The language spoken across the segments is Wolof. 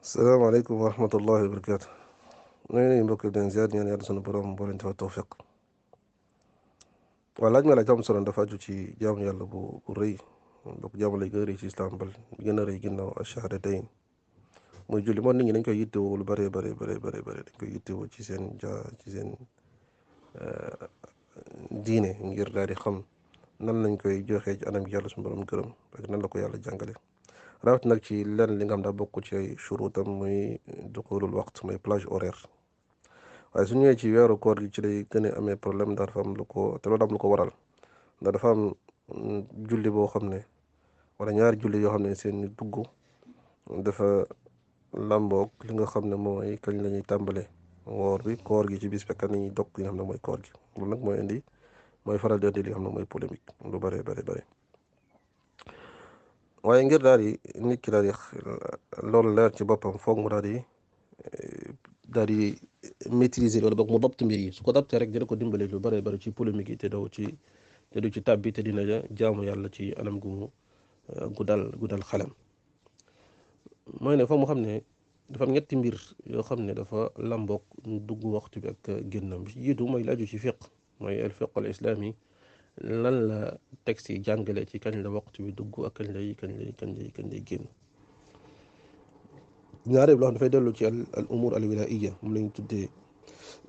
السلام عليكم ورحمة الله وبركاته. نين mbokk den ziar ñaan yàlla sunu borom boo leen defal tawfiq. waaw laaj ma laaj am solo dafa aju ci jaamu yàlla bu rëy bokk jaamu lay gën a rëy ci islam bal bi gën a rëy ginnaaw ash-shahadatayn muy julli moom nit ñi dañ koy yittewoo lu bare dañ koy yittewoo ci seen ci seen diine ngir daal di xam nan lañ koy joxee ci anam gi yàlla sunu borom gërëm ak nan la ko yàlla jàngale rawat nag ci lenn li nga xam daa bokk ci ay shuruutam muy duxulul waqt muy plage horaire. waaye su ñëwee ci weeru koor gi ci lay gën a amee problème ndax dafa am lu ko te loolu am lu ko waral ndax dafa am julli boo xam ne wala ñaari julli yoo xam ne seen dugg dafa làmboog li nga xam ne mooy kañ la ñuy tàmbale woor bi koor gi ci bis fekk nañuy dog li nga xam ne mooy koor gi loolu nag mooy faral di indi li nga xam ne mooy polémique lu bare waaye ngir daal di nit ki daal di loolu leer ci boppam foog mu daal di maîtriser wala boog mu dabt mbir yi su ko dabtee rek dina ko dimbale lu bare ci polémique yi te du ci tàbbi te dina jaamu yàlla ci anam gu dal xelam. mooy ne fa mu xam ne dafa am ñetti mbir yoo xam ne dafa làmboog dugg waxtu bi ak génnam bi jiitu mooy laaju ci fiq mooy al fiq al islami lan la texte yi jàngale ci kañ la waxtu bi dugg ak kañ lay génn. ñaareel loo xam dafay dellu ci al umur al wilaiya moom lañu tuddee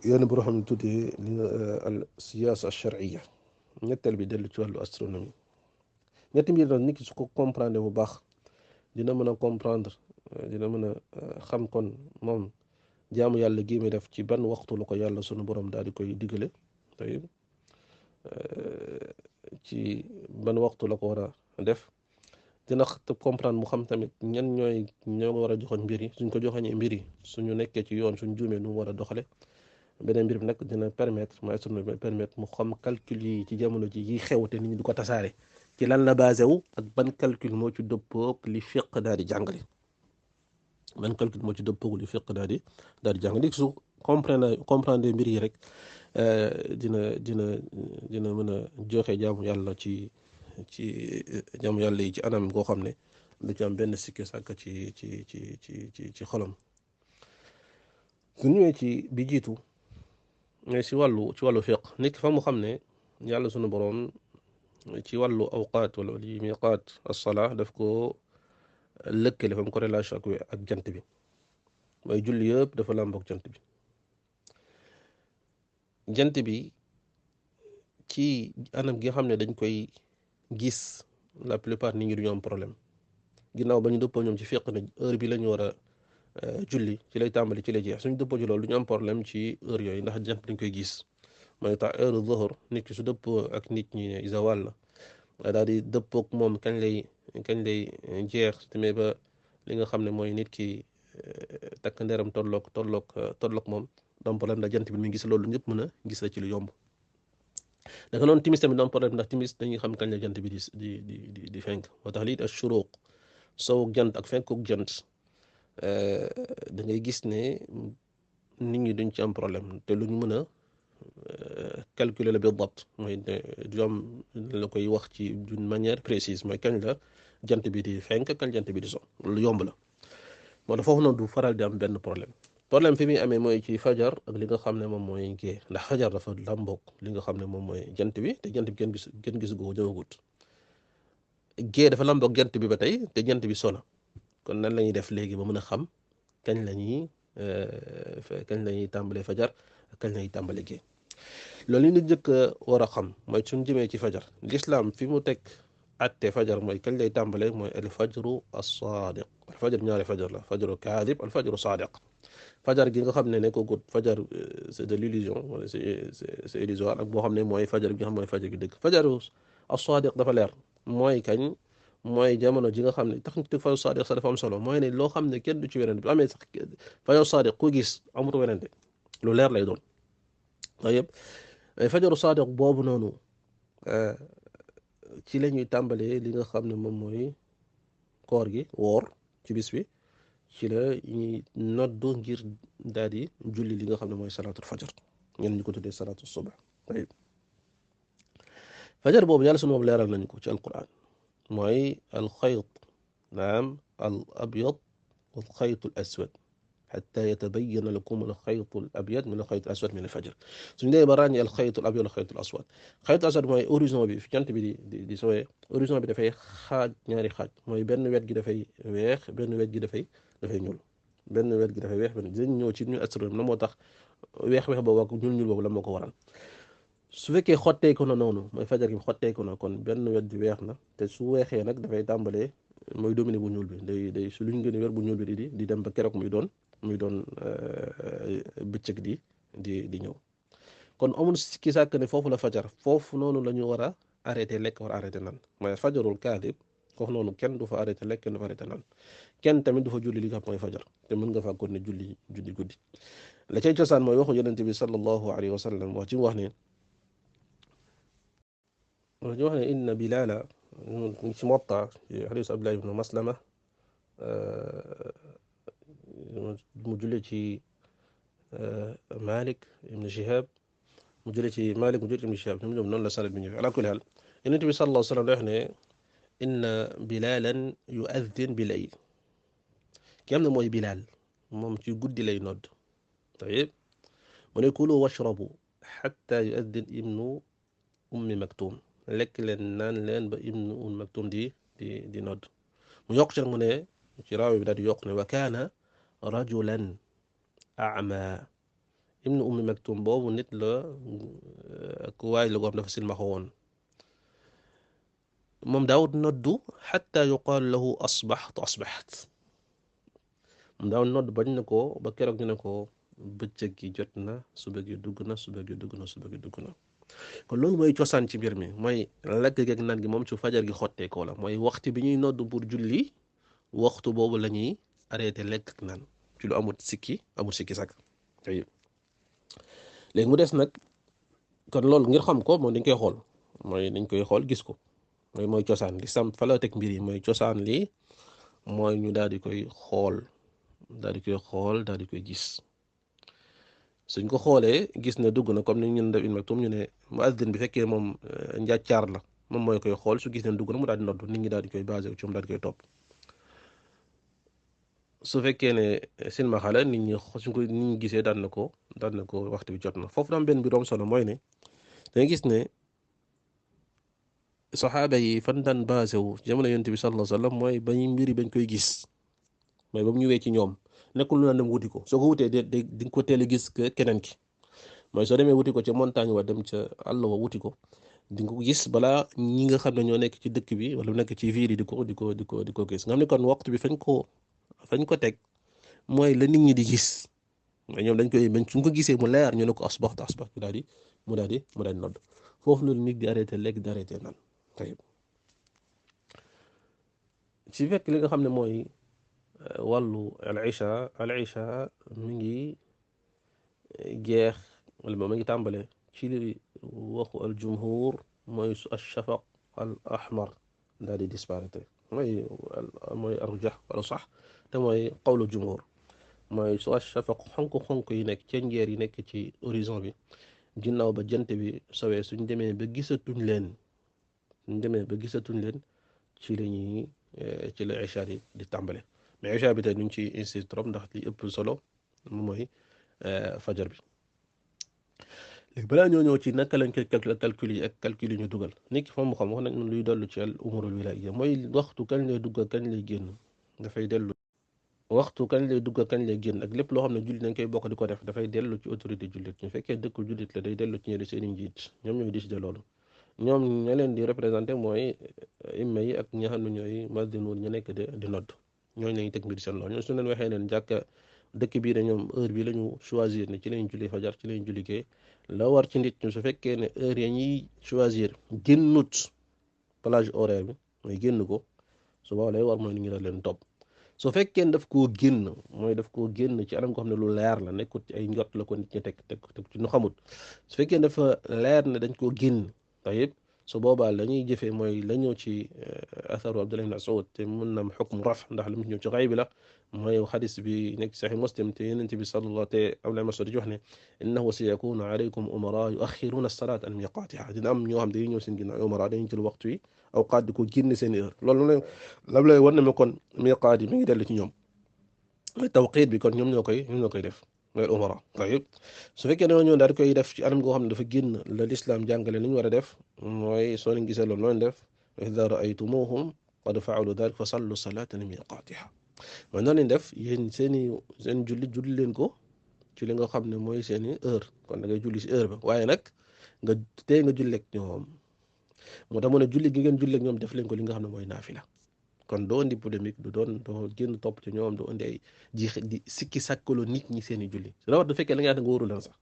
yenn boo xam ne tuddee al siyaasa al sharciya. ñetteel bi dellu ci wàllu astronomie. ñetti mbir nag nit ki su ko comprendre bu baax dina mën a comprendre dina mën a xam kon moom jaamu yàlla gi muy def ci ban waxtu la ko yàlla sunu borom daal di koy digale tey ci ban waxtu la ko war a def. dina comprendre mu xam tamit ñoo war a joxoon mbir yi suñ ko joxoñee mbir yi suñu nekkee ci yoon suñ juumee nu mu war a doxale beneen mbir bi nag dina permettre mu xam calcul yi ci jamono ji yi xew te nit ñi du ko tasaare ci lan la basé wu ak ban calcul moo ci dëppoog li fiq daal di jàngale su comprendre mbir yi rek dina mën a joxe jaamu yàlla ci jaamu yàlla yi ci anam goo xam ne du ci am benn sikki sàkk ci xolam. su ñëwee ci bi jiitu mais ci wàllu fiq nit ki fa mu xam ne yàlla sunu boroom ci wàllu awqaat wala li miqaat as-salaa daf ko lëkkale fa mu ko relation ak jant bi mooy julli yëpp dafa làmboog jant bi ci anam gi nga xam ne dañ koy gis la plupart nit ñi duñu am problème ginnaaw ba ñu dëppoo ñoom ci fiq ne heure bi la ñu war a julli ci lay tàmbali ci lay jeex suñu dëppoo ci loolu du ñu am problème ci heure yooyu ndax jant dañ koy gis mooy tax heure zuhur nit ki su dëppoo ak nit ñi ne zawal la daal di dëppoo ak moom kañ lay jeex tamit ba li nga xam ne mooy nit ki takk nderam tolloog moom du am problème ndax jant bi mi ngi gis loolu ñëpp mën a gis la ci lu yomb. naka noonu timis tamit am problème ndax timis dañuy xam kañ la jant bi di fenk moo tax lii ak shuruq sowuk jant ak fenkuk jant da ngay gis ne nit ñi duñ ci am problème te lu ñu mën a calculer la bi dabt mooy du am la koy wax ci d'une manière précise mooy kañ la jant bi di fenk kañ jant bi di so lu yomb la moo tax foofu noonu du faral di am benn problème fi muy amee mooy ci fajar ak li nga xam ne moom mooy gée ndax fajar dafa làmboog li nga xam ne moom mooy jant bi te jant bi kenn gis goo ñëwagut gée dafa làmboog jant bi ba tey te jant bi sona kon nan la ñuy def léegi ba mën a xam kañ la ñuy tàmbalee fajar ak kañ la ñuy tàmbalee gée loolu li ñu njëkk a war a xam mooy suñ jëmee ci fajar l'islam fi mu teg atte fajar mooy kañ lay tàmbalee mooy al fajru as-sadiq al fajar ñaari fajar la fajru kaadib al fajru sadiq fajar gi nga xam ne ne ko gut fajar c'est de l'illusion wala c'est illusoire ak boo xam ne mooy fajar gi nga xam mooy fajar gi dëgg fajaru as-sadiq dafa leer mooy kañ mooy jamono ji nga xam ne tax ñu fajaru sadiq sax dafa am solo mooy ne loo xam ne kenn du ci werante bu amee sax fajaru sadiq ku gis amut werante lu leer lay doon waaye fajaru sadiq boobu noonu ci la ñuy tàmbalee li nga xam ne moom mooy koor gi woor ci bis bi ci la ñuy noddu ngir daal di julli li nga xam ne mooy salaatul fajar ñenn ñu ko tuddee salaatu suba fajar boobu yàlla sunu moom leeral nañu ko ci alquran mooy alxayt naam al abyad والخيط الأسود حتى يتبين لكم الخيط الأبيض من الخيط الأسود من الفجر suñ dee ba ràññee الخيط الأبيض والخيط الأسود خيط الأسود mooy horizon bi fi jant bi di sowee horizon bi dafay xaaj ñaari xaaj mooy benn wet gi dafay weex benn wet gi dafay ñuul benn wet gi dafay weex benn dinañ ñëw ci ñu astronome na moo tax weex-weex boobu ak ñuul-ñuul boobu la moo ko waral su fekkee xotteeku na noonu mooy fajar gi xotteeku na kon benn wet bi weex na te su weexee nag dafay tàmbalee mooy dominer bu ñuul bi day su luñ gën a yor bu ñuul bi di dem ba keroog muy doon bëccëg di ñëw kon amul ki sàkk ne foofu la fajar foofu noonu la ñu war a arrêté lekk war a arrêté nan mooy fajarul kaadib foofu noonu kenn du fa arrêté lekk kenn du fa arrêté nan kenn tamit du fa julli li nga xam mooy fajar te mën nga faa kon ne julli guddi la cay cosaan mooy waxu yonente bi sallallahu alayhi wa sallam wax ci mu wax ne إن بلال في موطأ في حديث عبد الله بن مسلمة مجلتي مالك بن شهاب مجلتي مالك مجلتي بن شهاب من الله سند بن على كل حال النبي صلى الله عليه وسلم يحني إن بلالا يؤذن بالليل كم موي بلال موم تي غودي لاي نود طيب من يقولوا واشربوا حتى يؤذن ابن مكتوم lekk leen naan leen ba ibnu maktum di nodd mu yokk ci mu ne ci raawi bi daal di yokk ne wa kaana rajulan a'ma ibnu maktum boobu nit la ku waay la goo xam dafa silmaxa woon moom daawut noddu xatta yuqaal lahu asbaxt moom daawut nodd bañ na ko ba keroog ñu ne ko bëccëg gi jot na suba gi dugg na suba gi dugg na suba gi dugg na kon loolu mooy cosaan ci mbir mi mooy lekk gi ak naan gi moom ci fajar gi xotteekoo la mooy waxtu bi ñuy nodd pour julli waxtu boobu la ñuy arrêté lekk ak naan ci lu amul sikki sàkk léegi mu des nag kon loolu ngir xam ko moom dañ koy xool mooy dañ koy xool gis ko mooy cosaan li sam fa la teg mbir yi mooy cosaan li mooy ñu daal di koy xool daal di koy gis suñ ko xoolee gis ne dugg na comme ni ñun def Ibn Maktum ñu ne muazzin bi fekkee moom njàccaar la moom mooy koy xool su gis ne dugg na mu daal di nodd nit ñi daal di koy basé ci moom daal di koy topp su fekkee ne silmaxa la nit ñi suñ ko nit ñi gisee daan na ko waxtu bi jot na foofu daam benn bi doom solo mooy ne danga gis ne saxaaba yi fan daan basé wu jamono yonent bi sallallahu alayhi wasallam mooy ba ñu mbiri bañ koy gis mooy ba mu ñëwee ci ñoom nekkul lu naan dem wuti ko soo ko wutee di nga ko teel a gis keneen ki mooy soo demee wuti ko ca montagne wa dem ca àll wa wuti ko di nga ko gis balaa ñi nga xam ne ñoo nekk ci dëkk bi wala nekk ci ville yi di ko gis nga xam ne kon waxtu bi fañ ko teg mooy la nit ñi di gis mais ñoom dañ koy bañ suñ ko gisee mu leer ñu ne ko asbaxta mu daal di nodd foofu loolu nit di arrêté lekk di arrêté naan tayib ci fekk li nga xam ne mooy wàllu al isha mi ngi jeex wala ma ngi tàmbale ci li waxu al jumhur mooy su ash-shafaq al ahmar daal di disparaître mooy arjax wala sax te mooy qawlu jumhur mooy su ash-shafaq xonk yi nekk cenjeer yi nekk ci horizon bi ginnaaw ba jant bi sowee suñ demee ba gisatuñ leen ci lañuy ci la isha di tàmbale mais isha bi tey ñu ngi ci insisté trop ndax li ëpp solo moom mooy fajar bi léegi balaa ñoo ñëw ci naka lañ koy calcul yi ak calcul yi ñu dugal nit ki fa mu xam wax nañ luy dellu ci al umurul wilayya mooy waxtu kañ lay dugg kañ lay génn dafay dellu waxtu kañ lay dugg kañ lay génn ak lépp loo xam ne jullit nañ koy bokk di ko def dafay dellu ci autorité jullit ñu fekkee dëkku jullit la day dellu ci ñeneen seeni njiit ñoom ñooy décider loolu ñoom ña leen di représenté mooy imma yi ak ñi nga xam ne ñooy muazzinoon ñu nekk di nodd ñooñu lañuy teg mbir seen loolu ñooñu su leen waxee leen jàkka dëkk bii de ñoom heure bi la ñu choisir ne ci lañ julli fajar ci lañ julli kee la war ci nit ñu su fekkee ne heure ya ñuy choisir génnut plage horaire bi mooy génn ko su boobaa lay war mooy nit ñi daal leen topp su fekkee daf koo génn mooy daf koo génn ci anam ko xam ne lu leer la nekkut ci ay njot la ko nit ñi teg ci nu xamut su fekkee dafa leer ne dañ koo génn tayib su boobaa la ñuy jëfee mooy la ñëw ci atharu Abdullah ibn Mas'ud te mun na am xukmu raf ndax li mu ñëw ci xayb la mooy xadis bi nekk saxi Muslim te Yonent bi sallallahu te Abdullah ibn Mas'ud di wax ne innahu sayakunu alaykum umara yuaxiruna as-salata an miqatiha dina am ñoo xam dañuy ñëw seen ginnaaw umara dañuy jël waxtu yi awqaat di ko génne seen heure loolu lam lay war na ma kon miqaat yi mi ngi dellu ci ñoom tawqiit bi kon ñoom ñoo koy def mooy umara tayib su fekkee ne ñoo daal di koy def ci anam goo xam ne dafa génn la lislaam jàngale ni ñu war a def mooy soo leen gisee loolu noonu def wa idha ra'aytumuhum qad fa'alu dhalik fa sallu salatan miqatiha mooy noonu leen def yéen seen julli leen ko ci li nga xam ne mooy seeni heure kon da ngay julli si heure ba waaye nag nga tey nga julleeg ñoom moo tax mu ne julli gi ngeen julleeg ñoom def leen ko li nga xam ne mooy naafila kon doo indi polémique doo génn topp ci ñoom doo indi ay di sikki sàkkaloo nit ñi seen i julli su rawat du fekkee la nga xam ne nga wóoru leen sax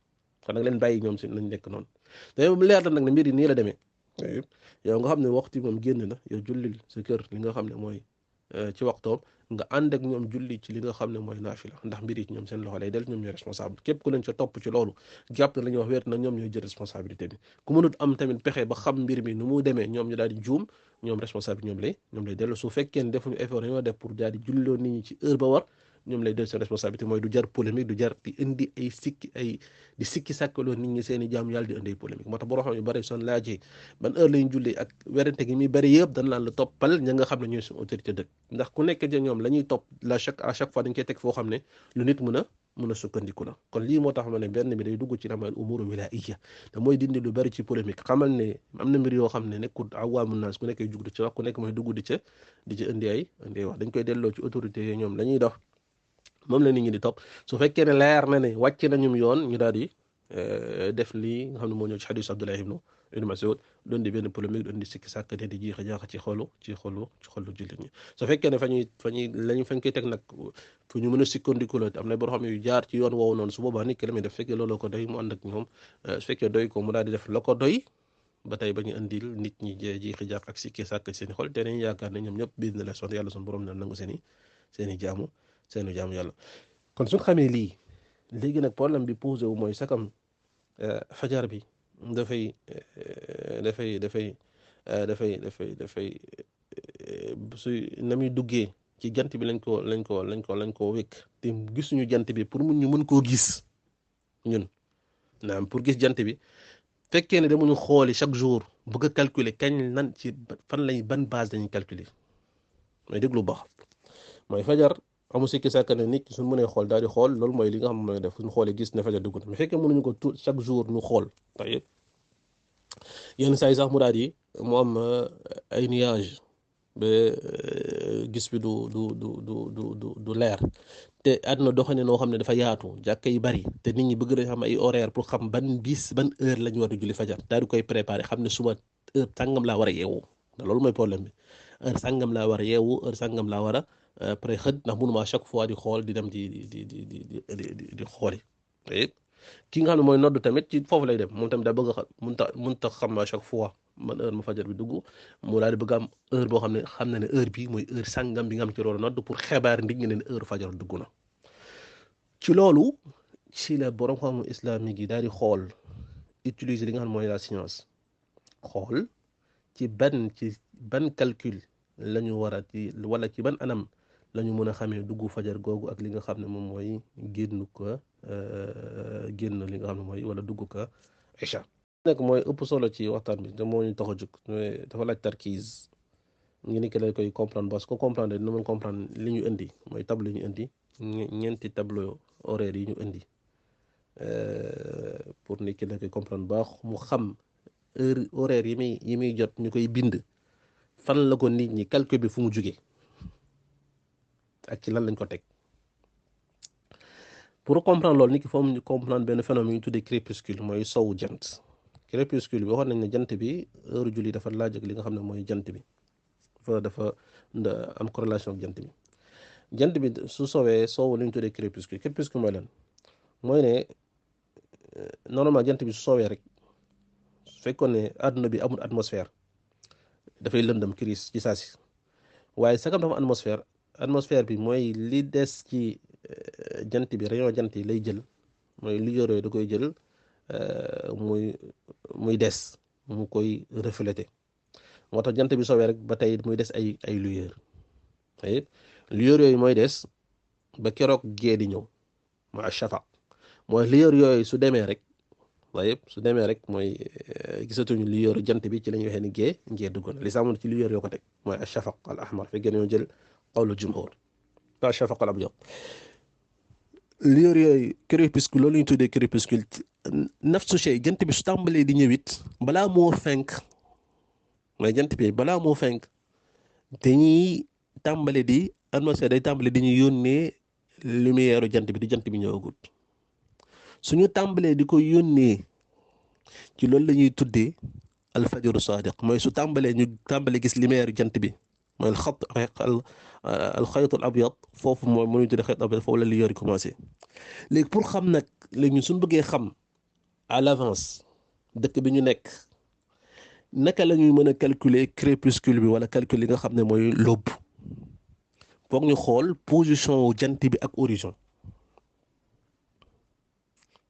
kon nag leen bàyyi ñoom si nañ nekk noonu te mu leer la nag ne mbir yi nii la demee yow nga xam ne waxtu moom génn na yow jullil sa kër li nga xam ne mooy ci waxtoom nga ànd ak ñoom julli ci li nga xam ne mooy naafila ndax mbir yi ci ñoom seen loxo lay del ñoom ñooy responsable képp ku leen ca topp ci loolu jàpp na la ñuy wax wéet nag ñoom ñooy jël responsabilité bi ku mënut am tamit pexe ba xam mbir mi nu mu demee ñoom ñu daal di juum ñoom responsable ñoom lay dellu su fekkee ne defuñu effort ñoo def pour daal di julloo nit ñi ci heure ba war ñoom lay del seen responsabilité mooy du jar polémique du jar di indi di sikki sàkkaloo nit ñi seen i jaam yàlla di indi ay polémique moo tax boo xam yu bari son laajee ban heure lañu julli ak werante gi muy bari yëpp dañ laan la toppal ña nga xam ne ñooy suñu autorité dëkk ndax ku nekk ci ñoom la ñuy topp à chaque fois dañ koy teg foo xam ne lu nit mën a sukkandiku la kon lii moo tax ma ne benn bi day dugg ci ramal umuru wilaiya te mooy dindi lu bari ci polémique xamal ne am na mbir yoo xam ne nekkul awaamu naas ku nekkay jug di ci wax ku nekk mooy dugg di ca indi ay wax dañ koy delloo ci autorité yi ñoom la ñuy dox moom la nit ñi di topp su fekkee ne leer na ne wàcc nañu yoon ñu daal di def lii nga xam ne moo ñëw ci xadiis Abdullah ibn Mas'ud doon di benn polémique doon di sikki sàkk ne di jiixa jaaxa ci xolu jullit ñi su fekkee ne fañ koy teg nag fu ñu mën a sukkandiku la am na boo xam yu jaar ci yoon woowu noonu su boobaa nit ki la muy def fekkee looloo ko doy mu ànd ak ñoom su fekkee doy ko mu daal di def la ko doy ba tey ba ñu indil nit ñi jiixi jaax ak sikki sàkk seen i xol te nañ yaakaar ne ñoom ñëpp biir na la son yàlla son borom na nangu seen i jaamu yàlla kon suñ xamee lii léegi nag problème bi posé wu mooy sakam fajar bi dafay su na muy duggee ci jant bi lañ ko wékk te gisuñu jant bi pour ñu mën koo gis ñun naam pour gis jant bi fekkee ne damuñu xooli chaque jour bëgg a calculer kañ nan ci ban base dañuy calculer mooy déglu baax mooy fajar amu sikki sàkk ne nit suñ mënee xool daal di xool loolu mooy li nga xam ne mooy def suñ xoolee gis ne fajar dugg na mais fekkee mënuñu ko tout chaque jour ñu xool tayib yenn saa yi sax mu daal di mu am ay nuage ba gis bi du leer te àdduna doxane noo xam ne dafa yaatu jàkka yi bari te nit ñi bëgg nañ xam ay horaire pour xam ban heure la ñu war a julli fajar daal di koy préparer xam ne suba heure sàngam laa war a yeewu loolu mooy problème bi heure sàngam laa war a yeewu heure sàngam laa war a après xët ndax mënuma chaque fois di xool di dem di xooli ki nga xam ne mooy nodd tamit ci foofu lay dem moom tamit daa bëgg a xam mënta xam à chaque fois man heure ma fajar bi dugg mu daal di bëgg am heure boo xam ne heure bi mooy heure sàngam bi nga xam ci loolu nodd pour xibaar nit ñi ne heure fajar dugg na ci loolu ci la borom xam islamique yi daal di xool utiliser li nga xam ne mooy la science xool ci ban calcul la ñu war a wala ci ban anam la ñu mën a xamee dugg fajar googu ak li nga xam ne moom mooy génn li nga xam ne mooy wala dugg ko isha nekk mooy ëpp solo ci waxtaan bi te moo ñu tax a jóg dafa laaj tarkiis ngi ni ki la koy comprendre parce que comprendre dina mën comprendre li ñu indi mooy tableau ñu indi ñeenti tableau horaire yi ñu indi pour nit ki la koy comprendre baax mu xam heure horaire yi muy jot ñu koy bind fan la ko nit ñi calcul bi fu mu jugee ak ci lan lañ ko teg pour comprendre loolu nit ki foog ñu comprendre benn phénomène ñu tuddee crépuscule mooy sowu jant crépuscule bi waxoon nañ ne jant bi heure julli dafa laaj ak li nga xam ne mooy jant bi dafa am corrélation ak jant bi su sowee sowu li ñu tuddee crépuscule mooy lan mooy ne normalement jant bi su soowee rek su fekkoon ne àdduna bi amul atmosphère dafay lëndëm crise ci saasi waaye sagam dafa atmosphère bi mooy li des ci jant bi rayon jant yi lay jël mooy li yore da koy jël muy des mu koy refléter moo tax jant bi soowee rek ba tey muy des ay lueur yooyu mooy des ba keroog gee di ñëw mooy shafaq mooy lueur yooyu su demee rek mooy gisatuñu lueur jant bi ci la ñuy waxee ni gee dugg na li sàmmoon ci lueur yoo ko teg mooy shafaq al ahmar fi gën a jël qawlu jumhur pas shafaq al abyad lior yooyu crépuscule loolu ñu tuddee crépuscule nafsu shay jant bi su tàmbalee di ñëwit balaa moo fenk mooy jant bi balaa moo fenk dañuy tàmbale di atmosphère day tàmbale di ñu yónnee lumière jant bi di jant bi ñëwagut suñu tàmbalee di ko yónnee ci loolu la ñuy tuddee alfajaru sadiq mooy su tàmbalee ñu tàmbalee gis lumière jant bi mooy alxayt al abyad foofu mooy mënuñ tuddee xayt abyad foofu la lumière commencé léegi pour xam nag léegi ñun suñu bëggee xam à l'avance dëkk bi ñu nekk naka la ñuy mën a calculer crépuscule bi wala calculer li nga xam ne mooy l'aube foog ñu xool position wu jant bi ak horizon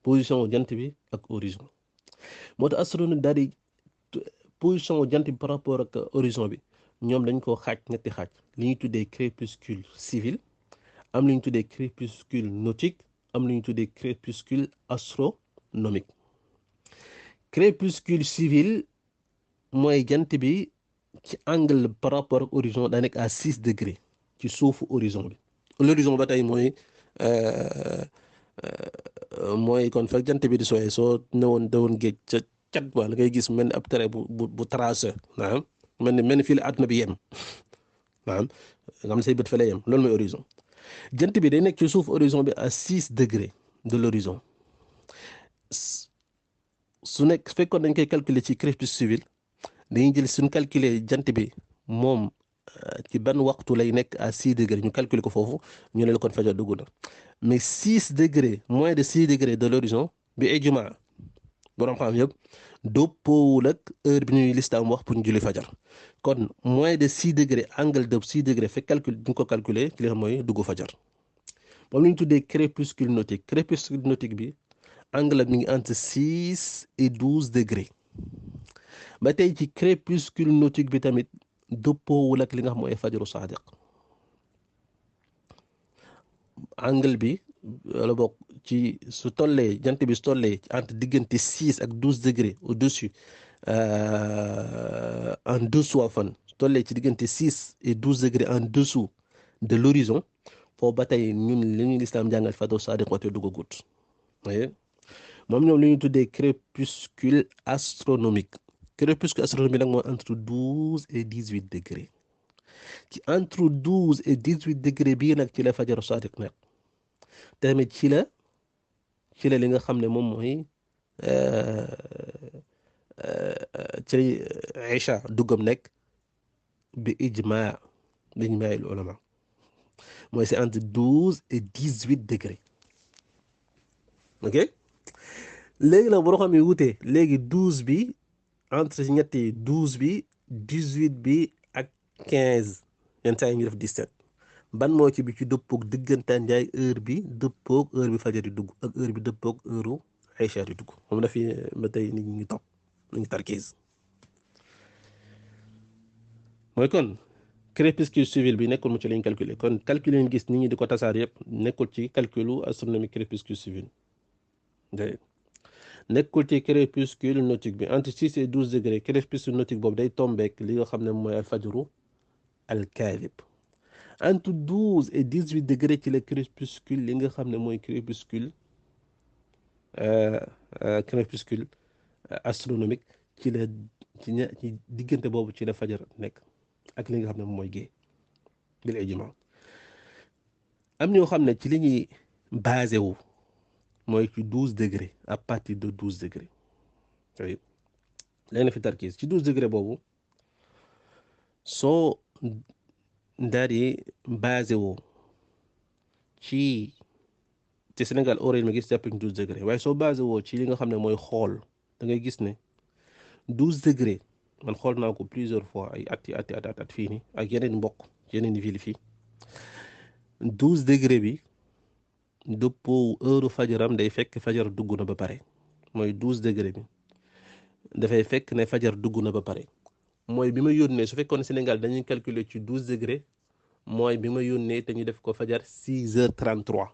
position wu jant bi ak horizon moo tax astronome daal di position wu jant bi par rapport ak horizon bi ñoom dañ koo xaaj ñetti xaaj li ñuy tuddee crépuscule civil am li ñuy tuddee crépuscule nautique am li ñuy tuddee crépuscule astronomique crépuscule civil mooy jant bi ci angle par rapport ak horizon daa nekk à 6 degrés ci suufu horizon bi l'horizon ba tey mooy kon fekk jant bi di sooyee soo newoon dawoon géej ca cat wala ngay gis mel ni ab trait bu tracé naam mel ni fii la àdduna bi yem naam nga xam ne say bët fa lay yem loolu mooy horizon jant bi day nekk ci suuf horizon bi à 6 degrés de l'horizon su nekk fekkoon dañ koy calculer ci crépuscule civil dañuy jël suñ calculer jant bi moom ci ban waxtu lay nekk à 6 degrés ñu calculer ko foofu ñu ne la kon fajar dugg na mais 6 degrés moins de 6 degrés de l'horizon bi ijmaa borom xam yëpp doppoowul ak heure bi ñuy listaam wax pour ñu julli fajar kon moins de 6 degrés angle de 6 degrés fekk calcul duñ ko calculer ci li xam mooy dugg fajar moom la ñu tuddee crépuscule nautique bi angle mi ngi entre 6 et 12 degrés ba tey ci crépuscule nautique bi tamit doppoowul ak li nga xam mooy fajaru sadiq angle bi wala bokk ci su tollee jant bi su tollee entre diggante 6 ak 12 degrés au-dessus en dessous afan su tollee ci diggante 6 et 12 degrés en dessous de l'horizon foofu ba tey ñun li ñuy lislaam jàngal fajaru sadiq wate duggagut moom ñoom li ñuy tuddee crépuscule astronomique crépuscule astronomique nag mooy entre 12 et 18 degrés ci entre 12 et 18 degrés bii nag ci la fajaru sadiq nekk tamit ci la li nga xam ne moom mooy ci isha duggam nekk bi ijmaa il ulama mooy c'est entre 12 et 18 degrés ok léegi nag boo xam ne wutee léegi 12 bi entre ñetti 12 bi 18 bi ak 15 yenn saa yi ñu def 17 ban moo ci bi ci dëppoog diggantaan njaay heure bi dëppoog heure bi fajar di dugg ak heure bi dëppoog heure Aïcha di dugg moom la fi ba tey nit ñi ngi topp ñu ngi tarkiis mooy kon crépuscule civil bi nekkul mu ci lañ calculer kon calcul yi gis nit ñi di ko tasaar yëpp nekkul ci calculu astronomique crépuscule civil nekkul ci crépuscule nautique bi entre 6 et 12 degrés crépuscule nautique boobu day tombeek li nga xam ne mooy alfajru alkaadib entre 12 et 18 degrés ci la crépuscule li nga xam ne mooy crépuscule astronomique ci la ci diggante boobu ci la fajar nekk ak li nga xam ne mooy gée bil ijma am ñoo xam ne ci li ñuy basé wu mooy ci 12 degrés à partir de 12 degrés oui léegi na fi tarkiis ci 12 degrés boobu soo daal di basé woo ci Sénégal horaire mi gis jàpp 12 degrés waaye soo basé woo ci li nga xam ne mooy xool da ngay gis ne 12 degrés man xool naa ko plusieurs fois ay at fii nii ak yeneen mbokk yeneen ville fii 12 degrés bi dëppoo heure fajaram day fekk fajar dugg na ba pare mooy 12 degrés bi dafay fekk ne fajar dugg na ba pare mooy bi ma yónnee su fekkoon Sénégal dañuy calculer ci 12 degrés mooy bi ma yónnee te ñu def ko fajar 6h33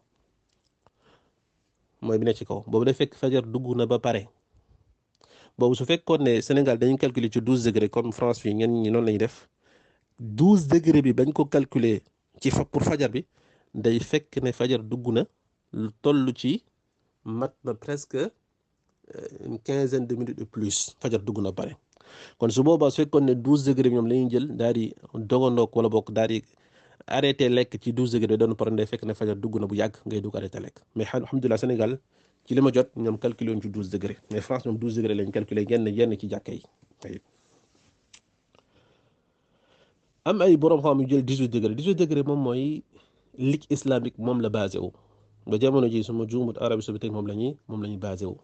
mooy bi ne ci kaw boobu day fekk fajar dugg na ba pare boobu su fekkoon ne Sénégal dañuy calculer ci 12 degrés comme France fii ngeen ñi noonu lañuy def 12 degrés bi bañ ko calculer ci pour fajar bi day fekk ne fajar dugg na lu toll ci mat na presque une quinzaine de minutes et plus fajar dugg na pare kon su boobaa su fekkoon ne 12 degré bi ñoom la ñuy jël daal di dogandoog wala bokk daal di arrêté lekk ci 12 degré doon pare ndey fekk ne fajar dugg na bu yàgg ngay dugg arrêté lekk mais alhamdulilah Sénégal ci li ma jot ñoom calculé woon ci 12 degré mais France ñoom 12 degré lañ calculé yenn ci jàkka yi am ay borom xam yu jël 18 degré 18 degré moom mooy ligue islamique moom la basé wu ba jamono ji suma juumut Arabie Saoudite moom la ñuy basé wu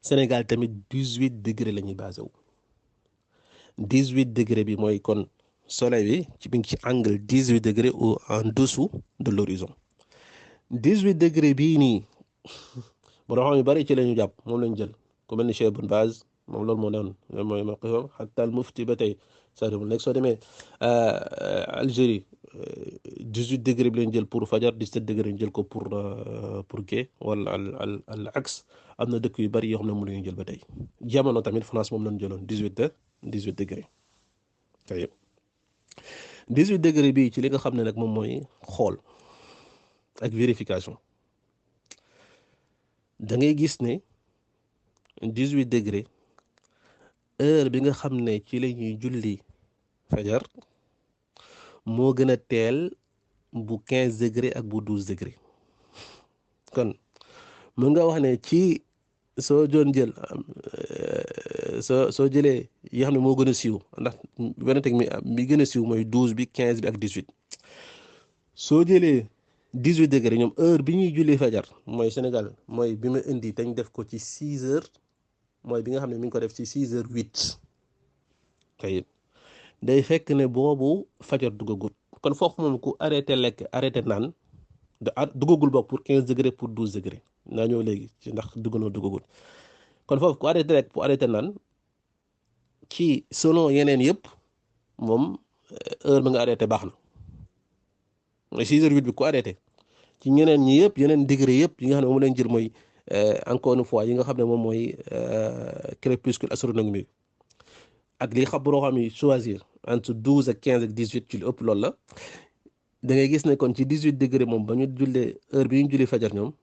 Sénégal tamit 18 degré la ñuy basé wu 18 degré bi mooy kon soleil bi ci mi ngi ci angle 18 degré ou en dessous de l'horizon 18 degré bii nii borom xam yu bari ci la ñu jàpp moom lañ jël ku mel ni Cheikh Ibn Baz moom loolu moo doon mooy ma ko xataa al mufti ba tey c'est-à-dire mu nekk soo demee Algérie 18 degré bi lañ jël pour fajar 17 degré ñu jël ko pour gée wala al aks am na dëkk yu bari yoo xam ne mu lañu jël ba tey jamono tamit France moom lañ jëloon 18 degré tey 18 degré bi ci li nga xam ne nag moom mooy xool ak vérification da ngay gis ne 18 degré heure bi nga xam ne ci la ñuy julli fajar moo gën a teel bu 15 degré ak bu 12 degré kon mën nga wax ne ci soo doon jël soo jëlee yi xam ne moo gën a siiw ndax werante mi gën a siiw mooy 12 bi 15 bi ak 18 soo jëlee 18 degré ñoom heure bi ñuy julli fajar mooy Sénégal mooy bi ma indi te ñu def ko ci 6 heures mooy bi nga xam ne mi ngi ko def ci 6 heures 8 kay day fekk ne boobu fajar duggagut kon foofu moom ku arrêté lekk arrêté naan duggagul bokk pour 15 degré pour 12 degré naa ñëw léegi ci ndax duggagut kon foofu ku arrêté lekk pour arrêté naan ci selon yeneen yëpp moom heure bi nga arrêté baax na mooy 6 heures 8 bi ku arrêté ci ñeneen ñi yëpp yeneen degré yëpp yi nga xam ne moom lañ jël mooy encore une fois yi nga xam ne moom mooy crépuscule astronomique ak li xam boo xam ne choisir entre 12 ak 15 ak 18 ci lu ëpp loolu la da ngay gis ne kon ci 18 degré moom ba ñu jullee heure bi ñu julli fajar ñoom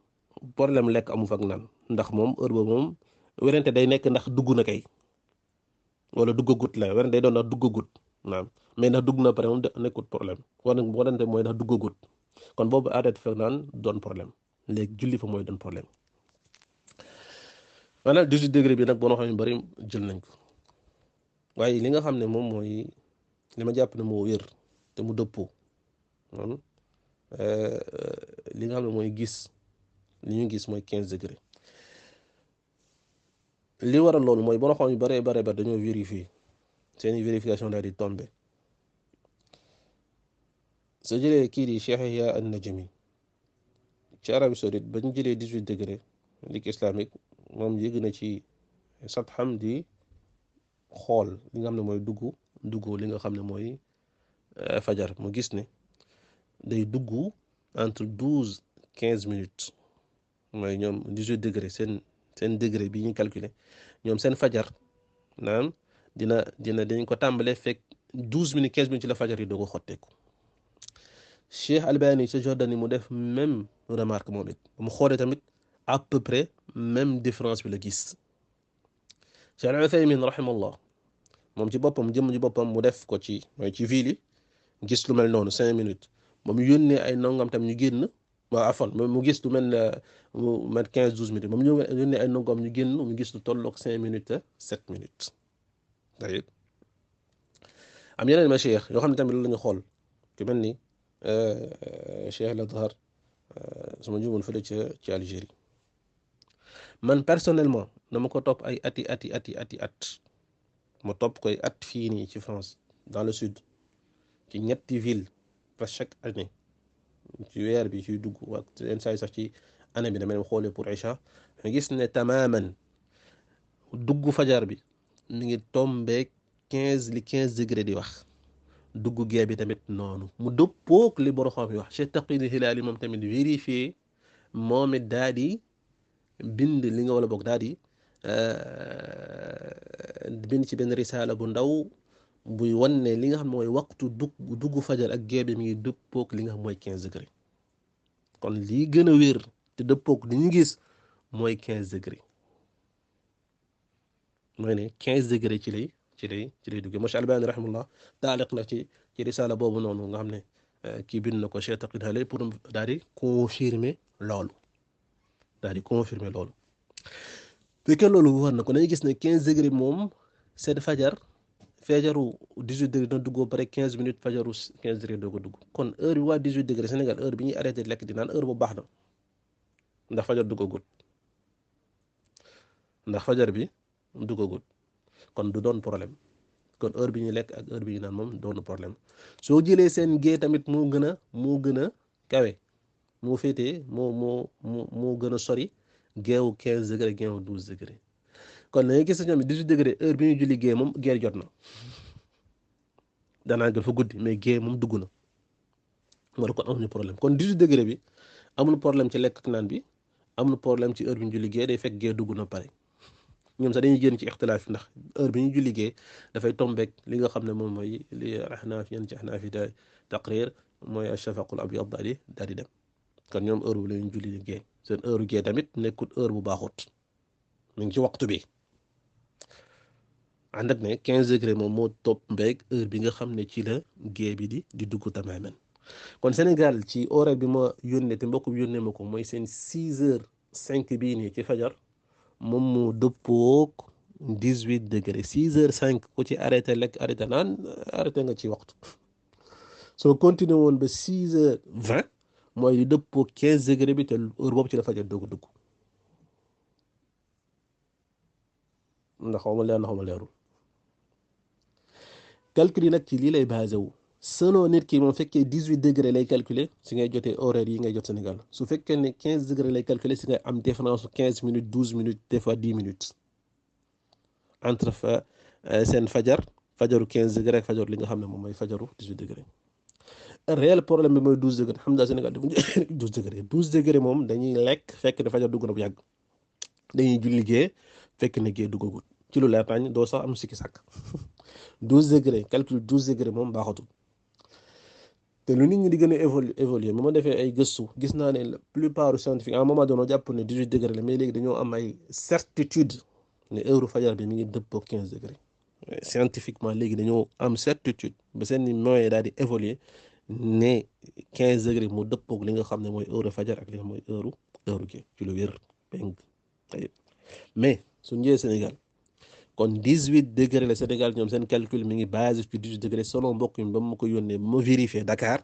problème lekk amu fa ak naan ndax moom heure boobu moom werante day nekk ndax dugg na kay wala duggagut la werante day doon ndax duggagut naam mais ndax dugg na pare moom nekkut problème warante mooy ndax duggagut kon boobu arrêté fekk naan doon problème léegi julli fa mooy doon problème maanaam 18 degré bi nag boo xam ne bari jël nañ ko waaye li nga xam ne moom mooy li ma jàpp ne moo wér te mu dëppoo li nga xam ne mooy li ñu gis mooy 15 degré li waral loolu mooy boo xam ne bare dañoo vérifier seeni vérification daal di tombé soo jëlee kii di Cheikh Yahya an-Najmi ci Arabie Saoudite ba ñu jëlee 18 degré ligue islamique moom yëg na ci satxam di xool li nga xam ne mooy dugg li nga xam ne mooy fajar mu gis ne day dugg entre 12-15 minutes mooy ñoom 18 degré seen degré bi ñu calculer ñoom seen fajar naam dañ ko tàmbalee fekk 12 minutes 15 minutes ci la fajar yi doo ko xotteeku Cheikh Albani sa Jordanie mu def même remarque moom it mu xoolee tamit à peu près même différence bi la gis Cheikh Al-Uthaymin rahimahullah moom ci boppam jëmm ci boppam mu def ko ci mooy ci ville yi gis lu mel noonu 5 minutes moom yónnee ay nongam tam ñu génn waaw afan mu gis lu mel mu mel 15-12 minutes moom ñu yónnee ay nongam ñu génn mu gis lu tolloog 5 minutes 7 minutes day am yeneen ma cheikh yoo xam ne tamit loolu la ñu xool ku mel ni Cheikh Al-Azhar sama juumul fële ci Algérie man personnellement dama ko topp ay at ma topp koy at fii nii ci France dans le sud ci ñetti ville presque chaque année ci weer bi ciy dugg ak yenn saa yi sax ci année bi dama leen xoolee pour Aïcha nga gis ne tamaman dugg fajar bi mi ngi tombeek 15 degré di wax dugg gee bi tamit noonu mu dëppook li borom xam yi wax Cheikh Taqiyul Hilaali moom tamit vérifié moom it daa di bind li nga wala boog daa di bind ci benn risaala bu ndaw buy wan ne li nga xam mooy waxtu dugg fajar ak gee bi mi ngi dëppook li nga xam mooy 15 degré kon lii gën a wér te dëppook li ñu gis mooy 15 degré mooy ne 15 degré ci lay duggee Cheikh Albani rahimahullah taaliq na ci risaala boobu noonu nga xam ne kii bind na ko Cheikh Taqi Hale pour daal di confirmer loolu fekkee loolu war na ko dañuy gis ne 15 degré moom seen fajaru 18 degré dina dugg ba pare 15 minutes fajaru 15 degré doo ko dugg kon heure bi waa 18 degré Sénégal heure bi ñuy arrêté lekk di naan heure bu baax na ndax fajar duggagut kon du doon problème kon heure bi ñuy lekk ak heure bi ñu naan moom doonu problème soo jëlee seen gée tamit moo gën a kawe moo féetee moo gën a sori géewu 15 degré géewu 12 degré kon da ngay gis ñoom 18 degré heure bi ñuy julli gée moom gée jot na danaa gën fa guddi mais gée moom dugg na moo tax kon amuñu problème kon 18 degré bi amul problème ci lekk ak naan bi amul problème ci heure bi ñu julli gée day fekk gée dugg na pare ñoom sax dañuy génn ci ixtilaaf ndax heure bi ñu julli gée dafay tombeek li nga xam ne moom mooy li Ahnaaf yenn ci Ahnaaf yi taqrir mooy ashafaqul abyad daal di dem kon ñoom heure bu la ñu julli gée seen heure gée tamit nekkul heure bu baaxut mu ngi ci waxtu bi ànd ak ne 15 degré moom moo topp mbeeg heure bi nga xam ne ci la gée bi di dugg tamaamen kon Sénégal ci horaire bi ma yónnee te mbokk bi yónnee ma ko mooy seen 6h05 bii nii ci fajar moom moo dëppook 18 degré 6h05 ku ci arrêté lekk arrêté naan arrêté nga ci waxtu soo continué woon ba 6h20 mooy di dëppook 15 degré bi te heure boobu ci la fajar doog a dugg ndax xaw ma leer na xaw ma leerul calcul yi nag ci lii lay basé wu selon nit ki moom fekkee 18 degré lay calculer si ngay jotee horaire yi ngay jot Sénégal su fekkee ne 15 degré lay calculer si ngay am différence 15 minutes 12 minutes des fois 10 minutes entre seen fajaru 15 degré ak fajaru li nga xam ne moom mooy fajaru 18 degré réel problème bi mooy 12 degré xam naa Sénégal dafa 12 degré moom dañuy lekk fekk ne fajar dugg na bu yàgg dañuy julli gee fekk ne gee duggagul ci lu leer nañ doo sax am sikki sàkk 12 degré calcul 12 degré moom baaxatul te lu nit ñi di gën a évoluer bu ma defee ay gëstu gis naa ne la plupart scientifique à un moment donné jàpp ne 18 degré la mais léegi dañoo am ay certitude ne heure fajar bi mi ngi dëppoo 15 degré scientifiquement léegi dañoo am certitude ba seen moyen daal di évoluer ne 15 degré mu dëppoog li nga xam ne mooy heure fajar ak li nga mooy heure gi ci lu wér péng mais su ñëwee Sénégal kon 18 degré la Sénégal ñoom seen calcul mi ngi basé ci 18 degré selon mbokk yi ba ma ko yónnee ba ma vérifié Dakar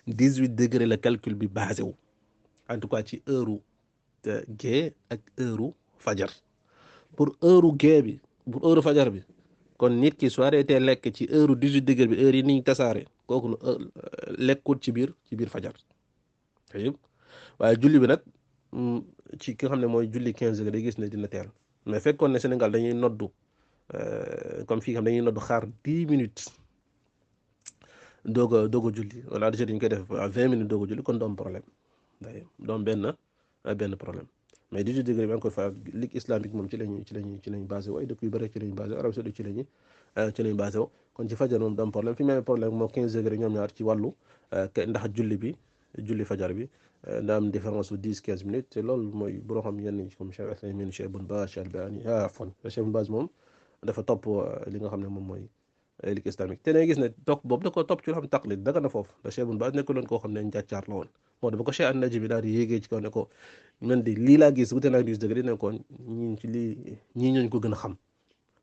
18 degré la calcul bi basé wu en tout cas ci heure gée ak heure fajar pour heure gée bi pour heure fajar bi kon nit ki su arrêté lekk ci heure 18 degré bi heure yi niñ tasaare kooku lekkut ci biir fajar waaye julli bi nag ci ki nga xam ne mooy julli 15 degré day gis ne dina teel mais fekkoon ne Sénégal dañuy noddu comme fii xam dañuy noddu xaar 10 minutes doog a julli wala déjà dañ koy def 20 minutes doog a julli kon doom problème day doom benn problème mais 18 degré bi encore fa ligue islamique moom ci lañuy basé waaye dëkk yu bëri ci lañuy basé Arabie Saoudite ci lañuy basé wo kon ci fajar moom doom problème fi même problème moo 15 degré ñoom ñaar ci wàllu ndax julli fajar bi da am différence bu 10-15 minutes te loolu mooy boo xam yenn comme Cheikh Uthaymin Cheikh Ibn Baz Cheikh Albani Cheikh Ibn Baz moom dafa topp li nga xam ne moom mooy ligue islamique te day gis ne topp boobu da ko topp ci loo xam taqlid daga na foofu da Cheikh Ibn Baz nekk loon koo xam ne njàccaar la woon moo dafa ko Cheikh an-Najmi bi daal di yéegee ci kaw ne ko man di lii laa gis wute naa 10 degré ne ko ñii ñooñ ko gën a xam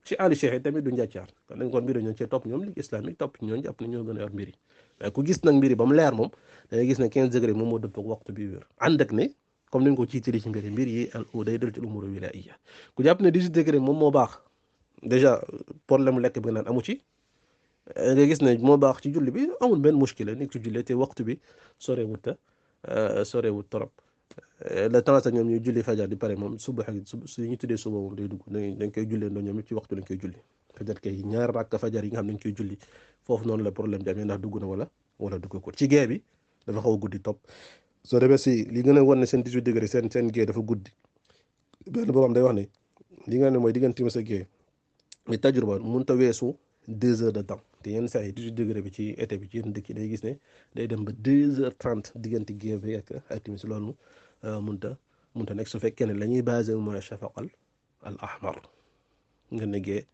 ci ali cheikh tamit du njàccaar kon dañ kon mbir ñoo ci topp ñoom ligue islamique topp ñooñu jàpp ne ñoo gën a yor mbir yi mais ku gis nag mbir yi ba mu leer moom da ngay gis ne 15 degré moom moo dëpp ak waxtu bi wér ànd ak ne comme nañ ko ciitali ci mbir yi day del ci umuru wilaiya ku jàpp ne 18 degré moom moo baax déjà problème lekk bi nga naan amu ci nga gis ne moo baax ci julli bi amul benn muskila nit ci julli te waxtu bi sorewut trop le temps sax ñoom ñuy julli fajar di pare moom suba ak su ñu tuddee suba moom day dugg dañ koy jullee ndoo ñoom ci waxtu lañ koy julli fajar kay ñaar rakka fajar yi nga xam ne dañ koy julli foofu noonu la problème bi amee ndax dugg na wala dugg ko ci gée bi dafa xaw a guddi topp soo demee si li gën a wan ne seen 18 degré seen gée dafa guddi benn boobam day wax ne li nga ne mooy diggante timis ak gée mi tajruba mënut a weesu 2 heures de temps te yenn saa yi 18 degré bi ci été bi ci yenn dëkk yi day gis ne day dem ba 2 heures 30 diggante géej bi ak timis loolu munta nekk su fekkee ne la ñuy basé mooy shafaqal al ahmar ngeen ne gée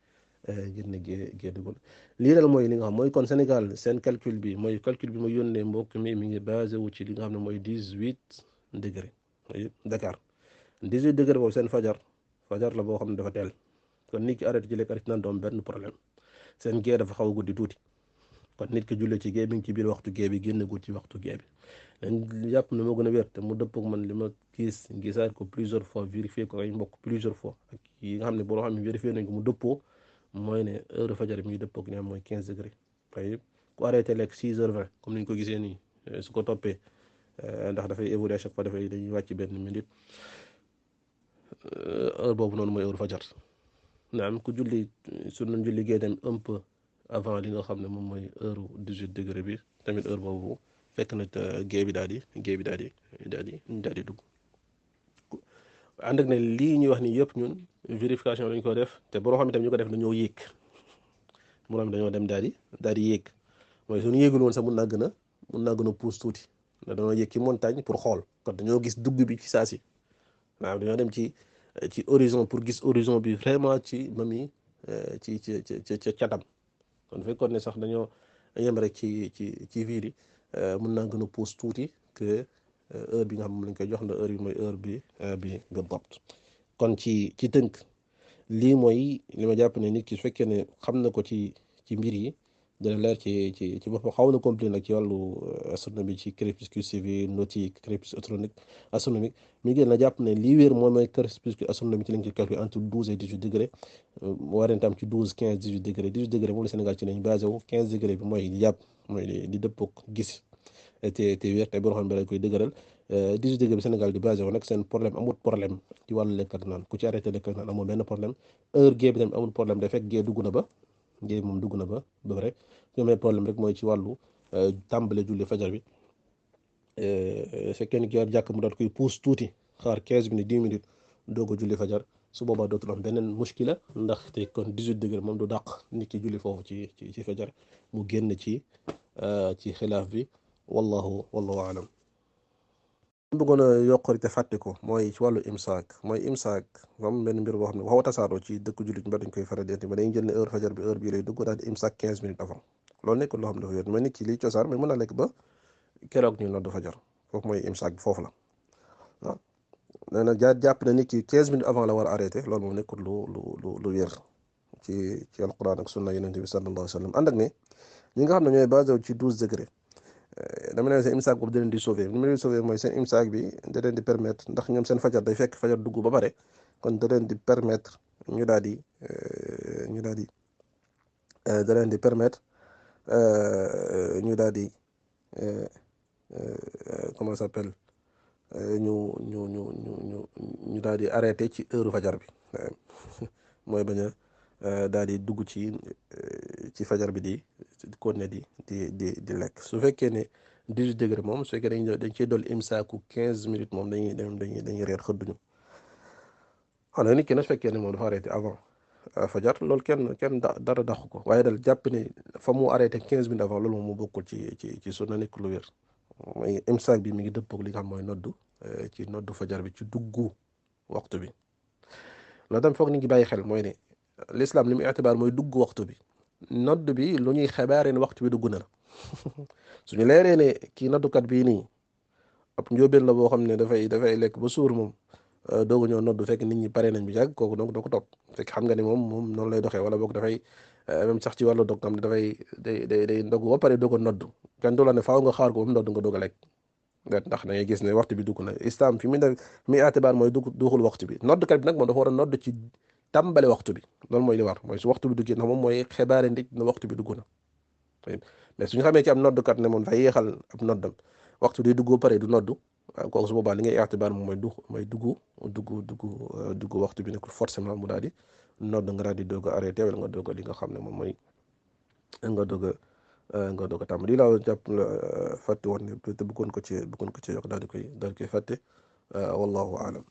dugul lii dal mooy li nga xam mooy kon Sénégal seen calcul bi ma yónnee mbokk mi ngi basé wu ci li nga xam ne mooy 18 degré Dakar 18 degré boobu seen fajar la boo xam ne dafa teel kon nit ki arrêté ci lekk arrêté naan doom benn problème seen gée dafa xaw a guddi tuuti kon nit ki jullee ci gée bi ngi ci biir waxtu gée bi génnagul ci waxtu gée bi dañ jàpp ne moo gën a wér te mu dëppoo man li ma gisaat ko plusieurs fois vérifié ko ay mbokk plusieurs fois ak yi nga xam ne boo xam ne vérifié nañ ko mu dëppoo mooy ne heure fajar mi ngi dëppoo ak ne mooy 15 degré waaye ku arrêté lekk 6h20 comme ni ñu ko gisee nii su ko toppee ndax dafay évoluer à chaque fois dañuy wàcc benn minute heure boobu noonu mooy heure fajar naam ku julli su nañ julli gee dem un peu avant li nga xam ne moom mooy heure 18 degré bi tamit heure boobu fekk na gée bi daal di dugg ànd ak ne lii ñuy wax ni yëpp ñun vérification lañ ko def te boo xam ne tam ñu ko def dañoo yéeg moo xam dañoo dem daal di yéeg mooy suñu yéegul woon sax mun naa gën a pousse tuuti ndax dañoo yéeg ci montagne pour xool kon dañoo gis dugg bi ci saa si waaw dañoo dem ci horizon pour gis horizon bi vraiment ci mami ci catam kon fekkoon ne sax dañoo yem rek ci viir yi mun naa gën a pousse tuuti que heure bi nga xam moom lañ koy jox na heure bi mooy heure bi nga bopt kon ci tënk lii mooy li ma jàpp ne nit ki su fekkee ne xam na ko ci mbir yi dana leer ci boppam xaw na compliqué nag ci wàllu astronomie ci crépuscule civil nautique crépuscule astronomique mi ngi na jàpp ne lii wéer moom mooy crépuscule astronomique ci lañ ci calculé entre 12 et 18 degré warante am ci 12 15 18 degré 18 degré moom la Sénégal ci lañ basé wu 15 degré bi mooy jàpp mooy di dëppook gis te wéer te boo xam ne koy dëgëral 18 degré bi Sénégal di basé wu nag seen problème amul problème ci wàllu lekk ak naan ku ci arrêté lekk ak naan amul benn problème heure gée bi tamit amul problème da fekk gée dugg na ba gée moom dugg na ba vrai ñu amee problème rek mooy ci wàllu tàmbale julli fajar bi fekkee ni ki war jàkk mu daal koy pousse tuuti xaar 15 minutes 10 minutes doog a julli fajar su boobaa dootul am beneen muskila ndax te kon 18 degré moom du dàq nit ki julli foofu ci fajar mu génn ci xilaaf bi wallahu alam bëggoon a yokk te fàtte ko mooy ci wàllu imsaak moom benn mbir boo xam ne waxu tasaaroo ci dëkk jullit ba dañ koy faral di ba dañuy jël ne heure fajar bi heure bii lay dugg daal di imsaak 15 minutes avant loolu nekkul loo xam ne dafa wér mais nit ki liy cosaan mais mën na lekk ba keroog ñu noddu fajar foofu mooy imsaak bi foofu la waaw nee na jàpp na nit ki 15 minutes avant la war a arrêté loolu moom nekkul lu wér ci alquran ak sunna yonent bi sallallahu alayhi wa sallam ànd ak ne ñi nga xam ne ñooy basé ci 12 degré dama ne seen imsaak boobu da leen di sauver li ma leen di sauver mooy seen imsaak bi da leen di permettre ndax ñoom seen fajar day fekk fajar dugg ba pare kon da leen di permettre ñu daal di da leen di permettre ñu daal di comment ça s'appelle ñu daal di arrêté ci heure fajar bi mooy bañ a daal di dugg ci fajar bi di continuer di lekk su fekkee ne 18 degré moom su fekkee dañ cee dolli imsaaku 15 minutes moom dañuy reer xëdduñu xanaa nit ki na su fekkee ne moom dafa arrêté avant fajar loolu kenn dara dàqu ko waaye dal jàpp ne fa mu arrêté 15 minutes avant loolu moom mu bokkul ci sunna nekk lu wér mooy imsaak bi mi ngi dëppook li nga xam mooy noddu fajar bi ci duggu waxtu bi loolu tam foog nit ñi bàyyi xel mooy ne l'islam li mu itibaar mooy dugg waxtu bi nodd bi lu ñuy xabaare ne waxtu bi dugg na la suñu leeree ne kii noddukat bii nii ab njóobeen la boo xam ne dafay lekk ba suur moom doogu ñoo noddu fekk nit ñi pare nañ bu yàgg kooku donc doo ko topp fekk xam nga ne moom noonu lay doxee wala boog dafay même sax ci wàllu dog xam ne dafay day ndogu ba pare doog a noddu kenn du la ne faaw nga xaar ko ba mu noddu nga doog a lekk ndax da ngay gis ne waxtu bi dugg na islam fi mu ne mi itibaar mooy duxul waxtu bi noddkat bi nag moom dafa war a nodd ci tàmbale waxtu bi loolu mooy li war mooy su waxtu bi duggee ndax moom mooy xibaare nit na waxtu bi dugg na mais suñu xamee ci am noddkat ne moom dafay yéexal ab noddam waxtu di dugg ba pare du noddu kooku su boobaa li ngay itibaar moom mooy dugg waxtu bi nekkul forcément mu daal di nodd nga daal di doog a arrêté wala nga doog a li nga xam ne moom mooy nga doog a tàmm lii laa jàpp fàtte woon ne te bëggoon ko ci yokk daal di koy fàtte wallahu alam